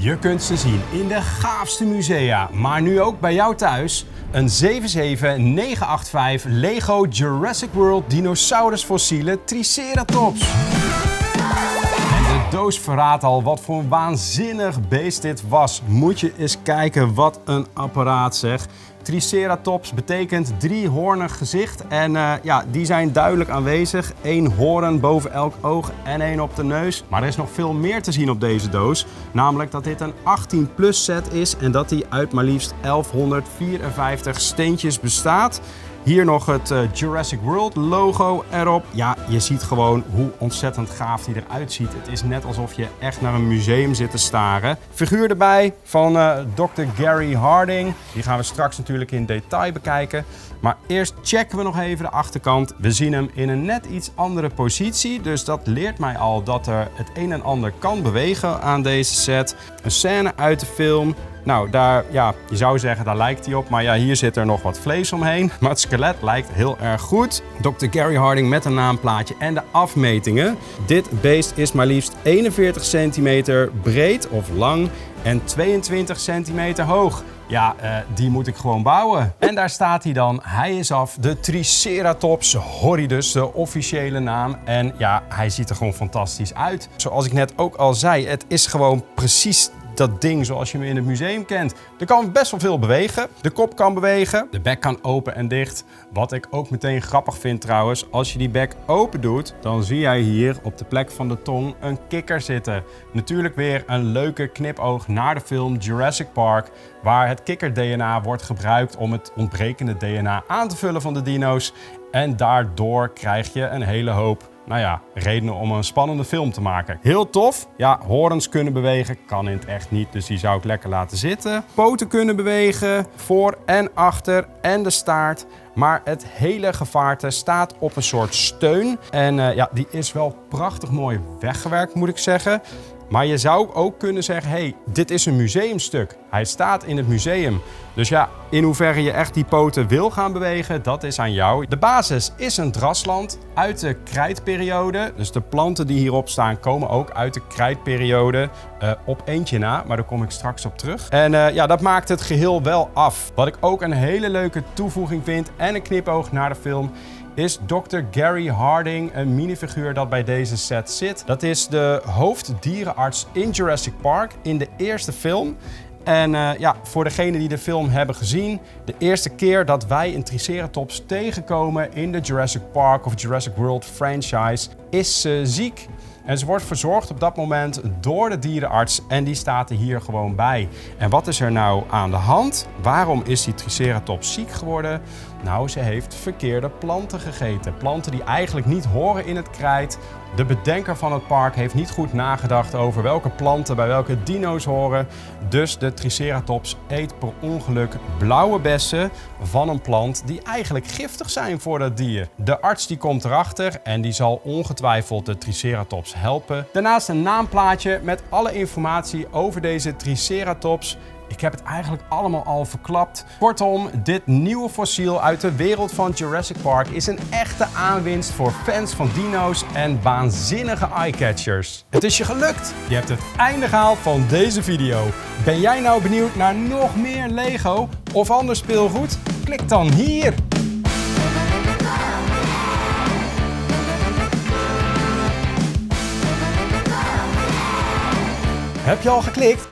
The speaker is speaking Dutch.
Je kunt ze zien in de gaafste musea, maar nu ook bij jou thuis. Een 77985 Lego Jurassic World dinosaurus fossielen Triceratops. En de doos verraadt al wat voor een waanzinnig beest dit was. Moet je eens kijken, wat een apparaat zeg. Triceratops betekent driehoornig gezicht en die zijn duidelijk aanwezig. 1 hoorn boven elk oog en 1 op de neus. Maar er is nog veel meer te zien op deze doos. Namelijk dat dit een 18+ set is en dat die uit maar liefst 1154 steentjes bestaat. Hier nog het Jurassic World logo erop. Ja, je ziet gewoon hoe ontzettend gaaf die eruit ziet. Het is net alsof je echt naar een museum zit te staren. Figuur erbij van Dr. Gary Harding. Die gaan we straks natuurlijk in detail bekijken. Maar eerst checken we nog even de achterkant. We zien hem in een net iets andere positie. Dus dat leert mij al dat er het een en ander kan bewegen aan deze set. Een scène uit de film. Nou, daar, je zou zeggen, daar lijkt hij op. Maar ja, hier zit er nog wat vlees omheen. Maar het skelet lijkt heel erg goed. Dr. Gary Harding met een naamplaatje en de afmetingen. Dit beest is maar liefst 41 centimeter breed of lang en 22 centimeter hoog. Ja, die moet ik gewoon bouwen. En daar staat hij dan. Hij is af. De Triceratops horridus, de officiële naam. En ja, hij ziet er gewoon fantastisch uit. Zoals ik net ook al zei, het is gewoon precies dat ding zoals je hem in het museum kent. Er kan best wel veel bewegen. De kop kan bewegen. De bek kan open en dicht. Wat ik ook meteen grappig vind trouwens. Als je die bek open doet, dan zie jij hier op de plek van de tong een kikker zitten. Natuurlijk weer een leuke knipoog naar de film Jurassic Park. Waar het kikker-DNA wordt gebruikt om het ontbrekende DNA aan te vullen van de dino's. En daardoor krijg je een hele hoop redenen om een spannende film te maken. Heel tof. Ja, horens kunnen bewegen. Kan in het echt niet, dus die zou ik lekker laten zitten. Poten kunnen bewegen. Voor en achter en de staart. Maar het hele gevaarte staat op een soort steun. En die is wel prachtig mooi weggewerkt, moet ik zeggen. Maar je zou ook kunnen zeggen, hey, dit is een museumstuk. Hij staat in het museum. Dus ja, in hoeverre je echt die poten wil gaan bewegen, dat is aan jou. De basis is een drasland uit de krijtperiode. Dus de planten die hierop staan komen ook uit de krijtperiode. Op eentje na, maar daar kom ik straks op terug. En dat maakt het geheel wel af. Wat ik ook een hele leuke toevoeging vind en een knipoog naar de film, is Dr. Gary Harding, een minifiguur dat bij deze set zit. Dat is de hoofddierenarts in Jurassic Park in de eerste film. En voor degenen die de film hebben gezien, de eerste keer dat wij een Triceratops tegenkomen in de Jurassic Park of Jurassic World franchise, is ze ziek. En ze wordt verzorgd op dat moment door de dierenarts en die staat er hier gewoon bij. En wat is er nou aan de hand? Waarom is die Triceratops ziek geworden? Nou, ze heeft verkeerde planten gegeten. Planten die eigenlijk niet horen in het krijt. De bedenker van het park heeft niet goed nagedacht over welke planten bij welke dino's horen. Dus de Triceratops eet per ongeluk blauwe bessen van een plant die eigenlijk giftig zijn voor dat dier. De arts die komt erachter en die zal ongetwijfeld de Triceratops helpen. Daarnaast een naamplaatje met alle informatie over deze Triceratops. Ik heb het eigenlijk allemaal al verklapt. Kortom, dit nieuwe fossiel uit de wereld van Jurassic Park is een echte aanwinst voor fans van dino's en waanzinnige eyecatchers. Het is je gelukt! Je hebt het einde gehaald van deze video. Ben jij nou benieuwd naar nog meer Lego of ander speelgoed? Klik dan hier! Heb je al geklikt?